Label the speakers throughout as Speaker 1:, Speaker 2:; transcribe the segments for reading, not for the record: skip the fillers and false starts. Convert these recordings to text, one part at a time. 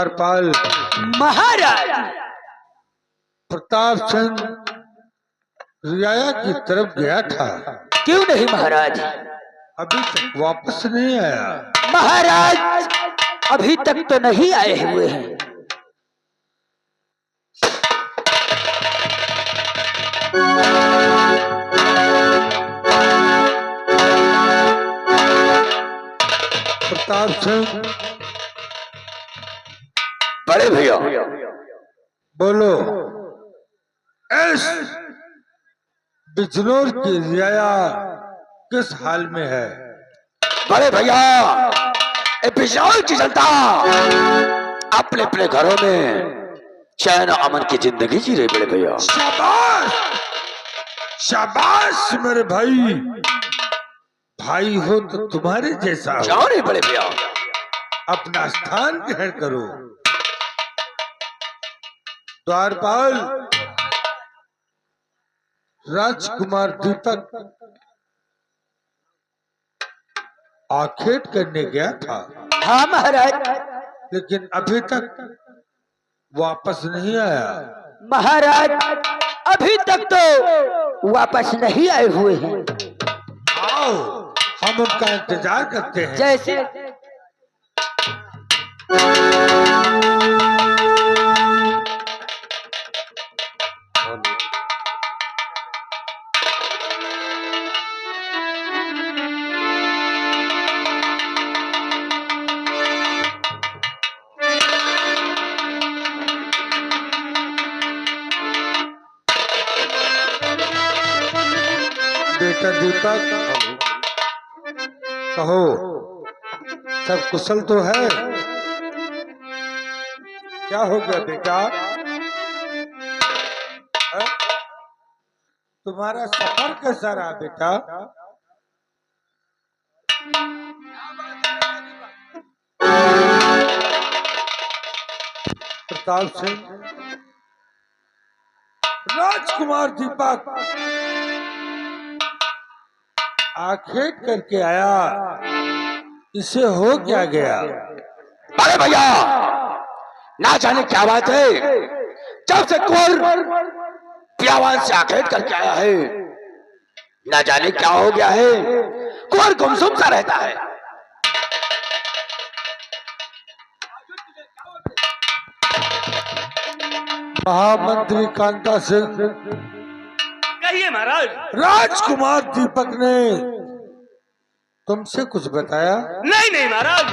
Speaker 1: द्वारपाल
Speaker 2: महाराज।
Speaker 1: प्रताप सिंह रियाया की तरफ गया था।
Speaker 2: क्यों नहीं महाराज?
Speaker 1: अभी तक वापस नहीं आया।
Speaker 2: महाराज अभी तक तो नहीं आए हुए हैं।
Speaker 1: प्रताप सिंह
Speaker 3: बड़े भैया
Speaker 1: बोलो, इस बिजनौर की रियाया किस हाल में है?
Speaker 3: बड़े भैया, बिजनौर की जनता अपने अपने घरों में चैन अमन की जिंदगी जी रही। बड़े भैया
Speaker 1: शाबाश शाबाश मेरे भाई, भाई हो तो तुम्हारे जैसा हो।
Speaker 3: क्यों नहीं बड़े भैया?
Speaker 1: अपना स्थान ग्रहण करो। द्वारपाल राजकुमार दीपक आखेट करने गया था।
Speaker 2: हाँ महाराज।
Speaker 1: लेकिन अभी तक वापस नहीं आया।
Speaker 2: महाराज अभी तक तो वापस नहीं आए हुए हैं।
Speaker 1: आओ हम उनका इंतजार करते हैं।
Speaker 2: जैसे
Speaker 1: बेटा दीपक, कहो सब कुशल तो है? क्या हो गया बेटा? है? तुम्हारा सफर कैसा रहा बेटा? प्रताप सिंह, राजकुमार दीपक आखेट करके आया, इसे हो क्या गया?
Speaker 3: अरे भैया, ना जाने क्या बात है, जब से कुंवर पियावान से आखेट करके आया है, ना जाने क्या हो गया है। कुंवर गुमसुम सा रहता है।
Speaker 1: महामंत्री कांता सिंह,
Speaker 4: कहिए महाराज।
Speaker 1: राजकुमार दीपक ने तुमसे कुछ बताया?
Speaker 4: नहीं नहीं महाराज,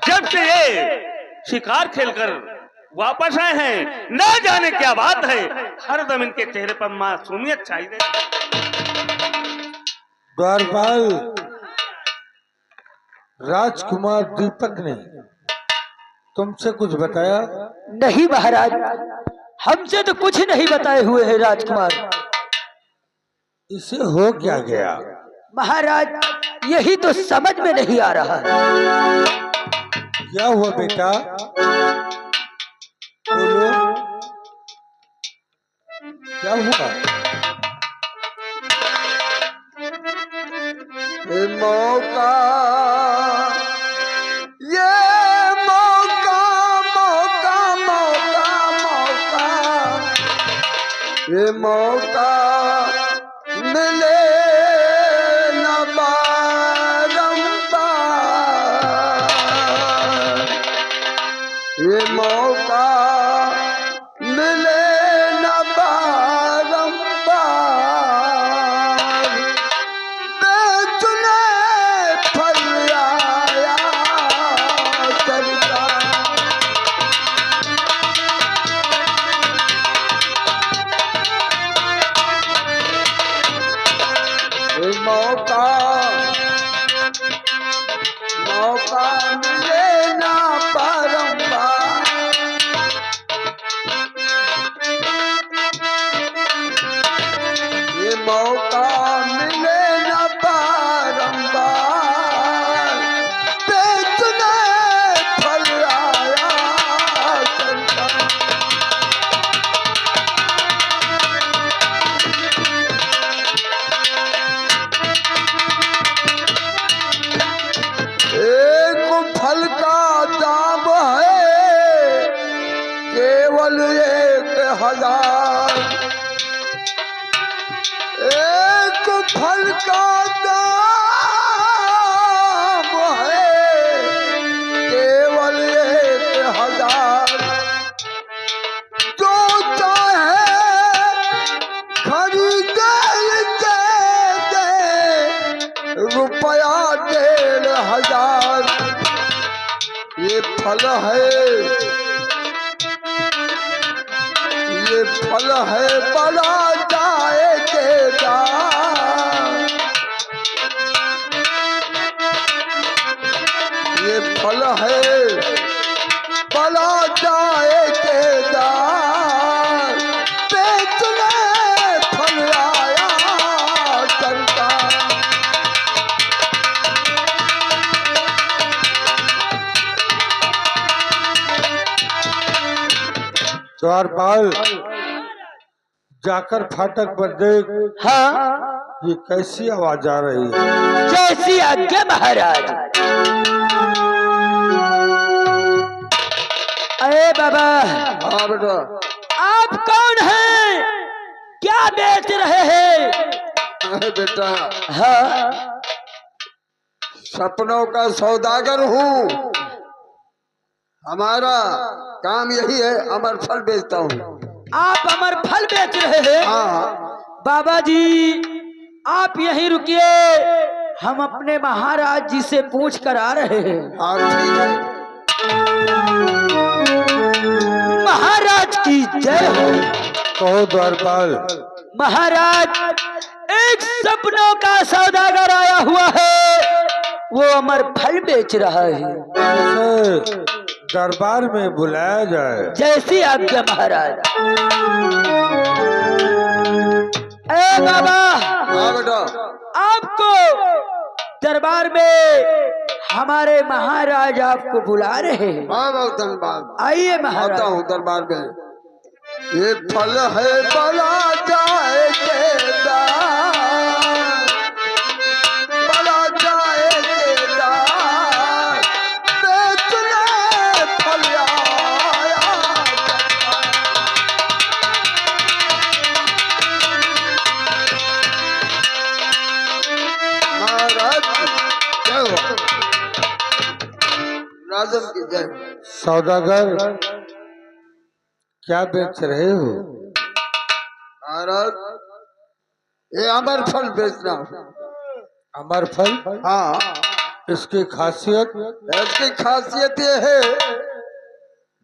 Speaker 4: जब से ये शिकार खेलकर वापस आए हैं, ना जाने क्या बात है, हरदम इनके चेहरे पर मासूमियत छाई रहती।
Speaker 1: द्वारपाल राजकुमार दीपक ने तुमसे कुछ बताया?
Speaker 2: नहीं महाराज, हमसे तो कुछ नहीं बताए हुए हैं राजकुमार।
Speaker 1: इसे हो क्या गया?
Speaker 2: महाराज यही तो समझ में नहीं आ रहा है।
Speaker 1: क्या हुआ बेटा? बोलो, क्या हुआ?
Speaker 3: ये मौका, ये मौका, मौका, मौका, मौका, ये मौका मिले न बारंबार, ये मौका मिले न बारंबार। बेचुने फल आया सरकार, मौका मौका मिले ना बारंबार, ये मौका मिले ना बारंबार। बेचुने फल आया सरकार, एक फल का दाम है का दाम है केवल 1000 जो चाहे खरीदे दे रुपया 1500 ये फल है बड़ा जाए के दाम ये फल है बड़ा जाए के दाम बेचने फल आया सरकार
Speaker 1: द्वारपाल जाकर फाटक पर देख,
Speaker 2: हाँ
Speaker 1: ये कैसी आवाज आ रही है?
Speaker 2: जैसी आज्ञा महाराज। अरे बाबा,
Speaker 3: हाँ बेटा,
Speaker 2: आप कौन हैं? क्या बेच रहे हैं?
Speaker 3: अरे बेटा,
Speaker 2: हाँ
Speaker 3: सपनों का सौदागर हूँ। हमारा काम यही है, अमर फल बेचता हूँ।
Speaker 2: आप अमर फल बेच रहे हैं?
Speaker 3: हाँ
Speaker 2: बाबा जी आप यहीं रुकिए, हम अपने महाराज जी से पूछ कर आ रहे हैं।
Speaker 3: हाँ ठीक है।
Speaker 2: महाराज की जय हो।
Speaker 1: कहो द्वारपाल।
Speaker 2: महाराज एक सपनों का सौदागर आया हुआ है, वो अमर फल बेच रहा है।
Speaker 1: उसे दरबार में बुलाया जाए।
Speaker 2: जैसी आज्ञा महाराज। ए बाबा,
Speaker 3: हाँ बेटा,
Speaker 2: आपको दरबार में हमारे महाराज आपको बुला रहे हैं।
Speaker 3: हाँ बहुत धन्यवाद।
Speaker 2: आइए
Speaker 3: आता
Speaker 2: महाराज।
Speaker 3: हूँ दरबार में। ये फल है बड़ा जाए के दाम, बड़ा जाए के दाम बेचने फल आया महाराज जय हो। राजन की जय हो।
Speaker 1: सौदागर क्या बेच रहे हो?
Speaker 3: महाराज ये अमर फल बेचना।
Speaker 1: अमर फल?
Speaker 3: हाँ,
Speaker 1: इसकी खासियत?
Speaker 3: इसकी खासियत ये है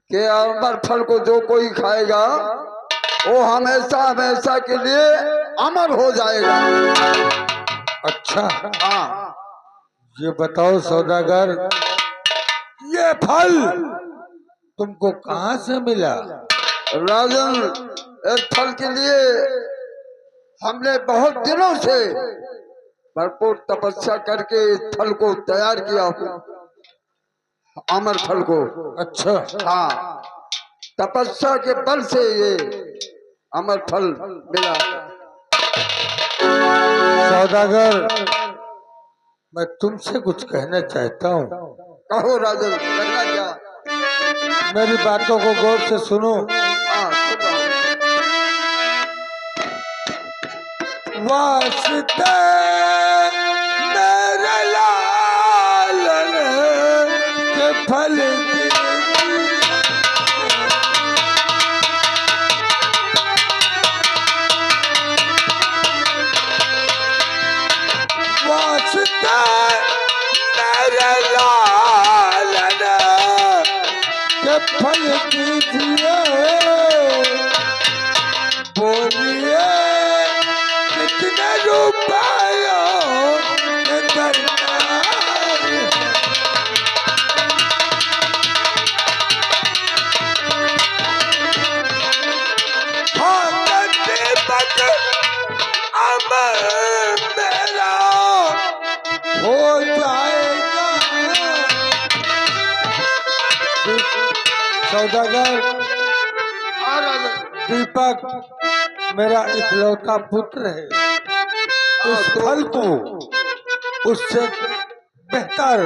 Speaker 3: कि अमर फल को जो कोई खाएगा वो हमेशा हमेशा के लिए अमर हो जाएगा।
Speaker 1: अच्छा,
Speaker 3: हाँ,
Speaker 1: ये बताओ सौदागर, ये फल तुमको कहाँ से मिला?
Speaker 3: राजन इस फल के लिए हमने बहुत दिनों से भरपूर तपस्या करके इस फल को तैयार किया हूँ, अमर फल को।
Speaker 1: अच्छा,
Speaker 3: हाँ, तपस्या के बल से ये अमर फल मिला।
Speaker 1: सौदागर मैं तुमसे कुछ कहना चाहता हूँ।
Speaker 3: कहो राजन, करना क्या?
Speaker 1: मेरी बातों को गौर से सुनो।
Speaker 3: हाँ, सुनो।
Speaker 1: वास्ते मेरे लालन के फल वास्ते मेरे लालन के फल दीजिए, बोलिए कितने रुपयों के दरकार है? हाँ, दीपक अमर मेरा हो जाएगा। सौदागर,
Speaker 3: हाँ राजन,
Speaker 1: दीपक मेरा इकलौता पुत्र है। उस फल को उससे बेहतर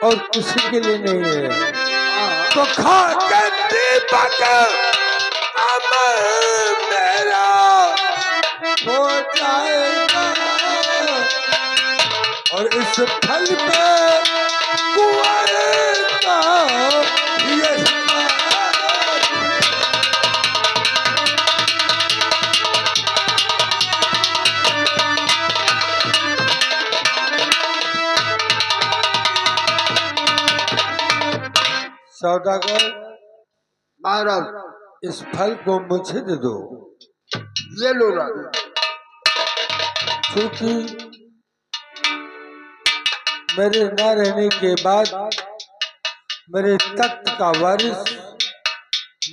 Speaker 1: और किसी के लिए नहीं है। तो खा के दीपक अमर मेरा हो जाएगा। और इस फल पे कुंवारे का ये सौदागर
Speaker 3: महाराज
Speaker 1: इस फल को मुझे दे दो,
Speaker 3: ये लो राजा।
Speaker 1: क्योंकि मेरे न रहने के बाद मेरे तख्त का वारिस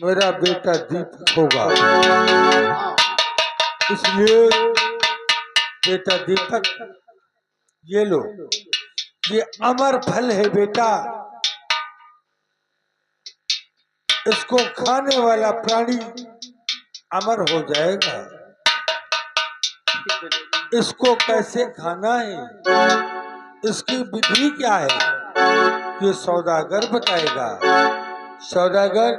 Speaker 1: मेरा बेटा दीपक होगा। इसलिए बेटा दीपक, ये लो, ये अमर फल है बेटा। इसको खाने वाला प्राणी अमर हो जाएगा। इसको कैसे खाना है, इसकी विधि क्या है, ये सौदागर बताएगा। सौदागर,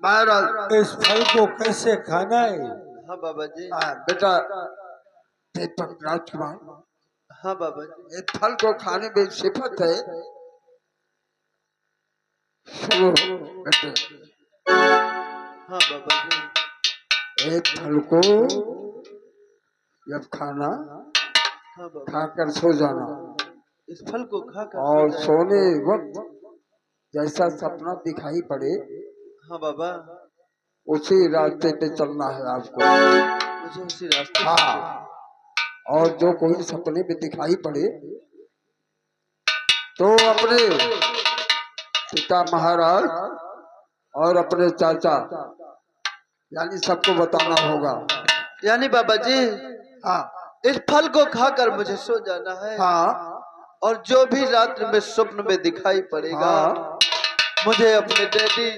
Speaker 3: महाराज
Speaker 1: इस फल को कैसे खाना है?
Speaker 3: हाँ बाबा जी। हाँ बेटा दीपक राजकुमार। हाँ बाबा जी। इस फल को खाने में सिफत है। सुनो बेटे। हाँ बाबा जी। एक फल को जब खाना खाकर सो जाना, इस फल को खाकर और सोने वक्त जैसा सपना दिखाई पड़े, हाँ बाबा, उसी रास्ते पे चलना है आपको। मुझे उसी रास्ते। हाँ, और जो कोई सपने में दिखाई पड़े तो अपने पिता महाराज और अपने चाचा यानी सबको बताना होगा। यानी बाबा जी, हाँ, इस फल को खाकर मुझे सो जाना है। हाँ, और जो भी रात्रि में स्वप्न में दिखाई पड़ेगा, हाँ, मुझे अपने डैडी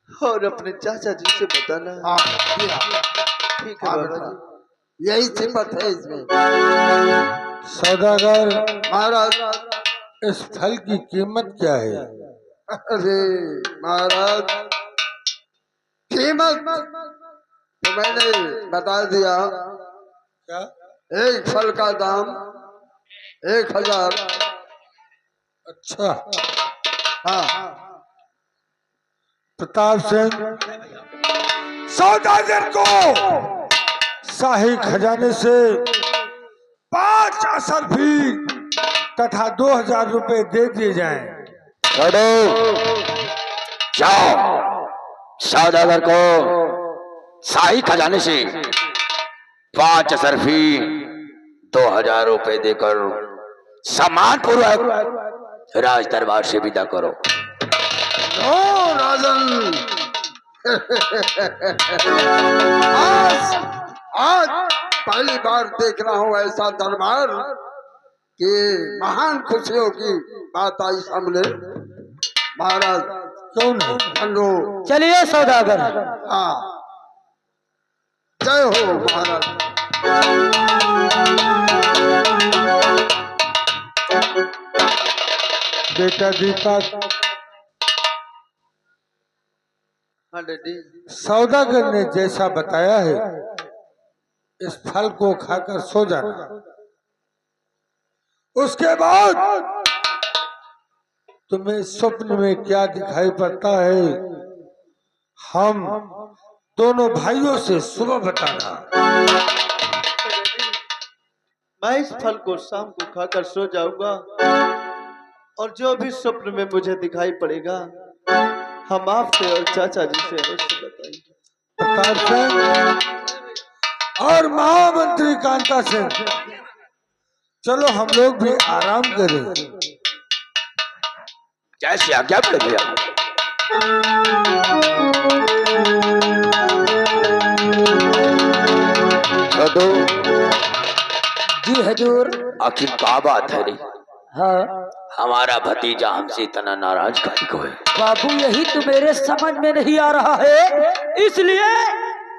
Speaker 3: और अपने चाचा जी से बताना है। हाँ, ठीक है बाबा जी, यही सिफत है इसमें।
Speaker 1: सौदागर
Speaker 3: महाराज,
Speaker 1: इस फल की कीमत क्या है?
Speaker 3: अरे महाराज, कीमत तो मैंने बता दिया।
Speaker 1: क्या?
Speaker 3: एक फल का दाम 1000।
Speaker 1: अच्छा,
Speaker 3: हाँ,
Speaker 1: प्रताप सिंह सौदागर को शाही खजाने से 5 असरफी तथा 2000 रुपए दे दिए जाएं।
Speaker 3: जाओ सौदागर को शाही खजाने से 5 असरफी 2000 रुपए देकर सम्मान पूर्वक राज दरबार से विदा करो। ओ राजन, आज पहली बार देख रहा हूँ ऐसा दरबार कि महान खुशियों की बात आई सामने। महाराज
Speaker 1: क्यों नहीं?
Speaker 3: हेलो,
Speaker 2: चलिए सौदागर।
Speaker 3: हाँ, जय हो महाराज।
Speaker 1: बेटा दीपक,
Speaker 3: हाँ डैडी।
Speaker 1: सौदागर ने जैसा बताया है, इस फल को खाकर सो जाना। उसके बाद तुम्हें स्वप्न में क्या दिखाई पड़ता है, हम दोनों भाइयों से सुबह बताना।
Speaker 3: मैं इस फल को शाम को खाकर सो जाऊंगा और जो भी स्वप्न में मुझे दिखाई पड़ेगा हम आपसे और चाचा जी से अवश्य बताएंगे।
Speaker 1: प्रताप सिंह और महामंत्री कांता सिंह, चलो हम लोग भी आराम करें।
Speaker 3: जैसे आज्ञा पड़े भैया।
Speaker 2: जी हजूर।
Speaker 3: आखिर क्या बात है रे?
Speaker 2: हाँ
Speaker 3: हमारा भतीजा हमसे इतना नाराज काहे को है?
Speaker 2: बाबू, यही तो मेरे समझ में नहीं आ रहा है, इसलिए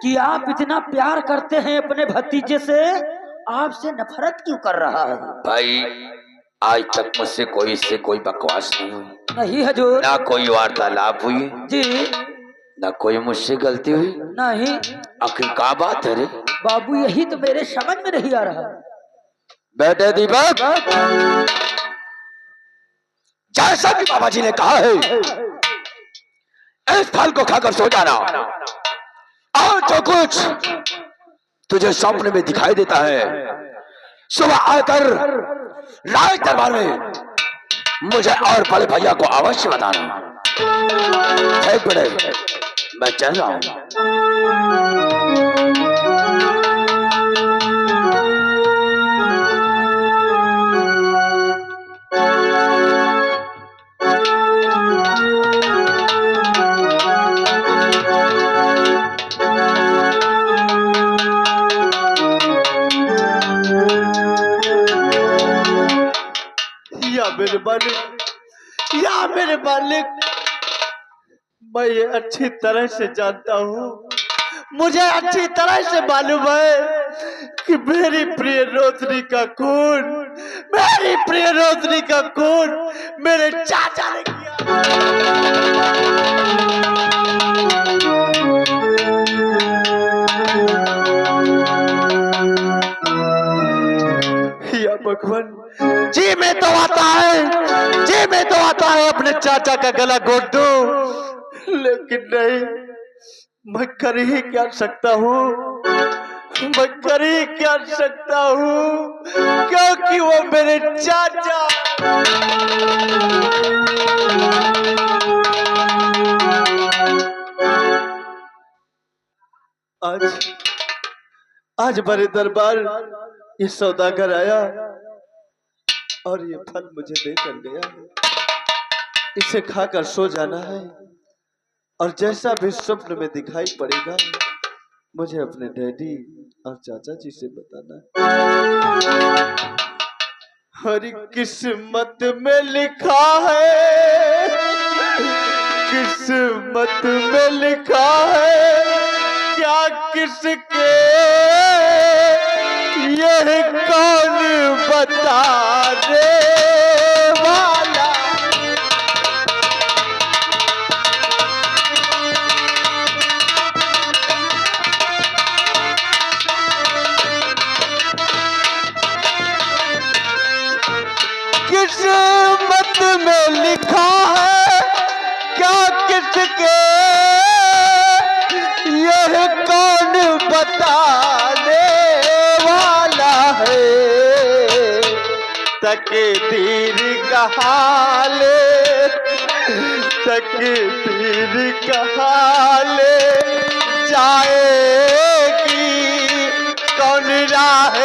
Speaker 2: कि आप इतना प्यार करते हैं अपने भतीजे से, आपसे नफरत क्यों कर रहा है?
Speaker 3: भाई, आज तक मुझसे कोई इससे कोई बकवास नहीं हुई,
Speaker 2: नहीं हजूर।
Speaker 3: ना कोई वार्तालाप हुई
Speaker 2: जी
Speaker 3: ना कोई मुझसे गलती हुई।
Speaker 2: नहीं
Speaker 3: आखिर क्या बात है रे?
Speaker 2: बाबू, यही तो मेरे समझ में नहीं आ रहा।
Speaker 3: बेटे दीपक, जैसा कि बाबा जी ने कहा है, इस फल को खाकर सो जाना, और जो कुछ तुझे स्वप्न में दिखाई देता है, सुबह आकर राज दरबार में मुझे और बड़े भैया को अवश्य बताना। ठीक बड़े, मैं चल रहा हूं।
Speaker 5: मेरे मालिक, मैं ये अच्छी तरह से जानता हूँ, मुझे अच्छी तरह से मालूम है कि मेरी प्रिय रोशनी का खून, मेरी प्रिय रोशनी का खून मेरे चाचा ने किया। या भगवान, जी में तो आता है, जी में तो आता है अपने चाचा का गला घोट दूं, लेकिन नहीं, मैं कर ही क्या सकता हूँ, मैं कर ही क्या सकता हूँ, क्योंकि वो मेरे चाचा। आज बड़े दरबार ये सौदागर आया और ये फल मुझे देकर गया है, इसे खाकर सो जाना है, और जैसा भी स्वप्न में दिखाई पड़ेगा मुझे अपने डैडी और चाचा जी से बताना है। हरी किस्मत में लिखा है, किस्मत में लिखा है, क्या किसके यह कौन बता दे वाला। किस्मत में लिखा है, क्या किसके यह कौन बताने वाला है। तकदीर का हाल, तकदीर का हाल, जाएगी कौन राह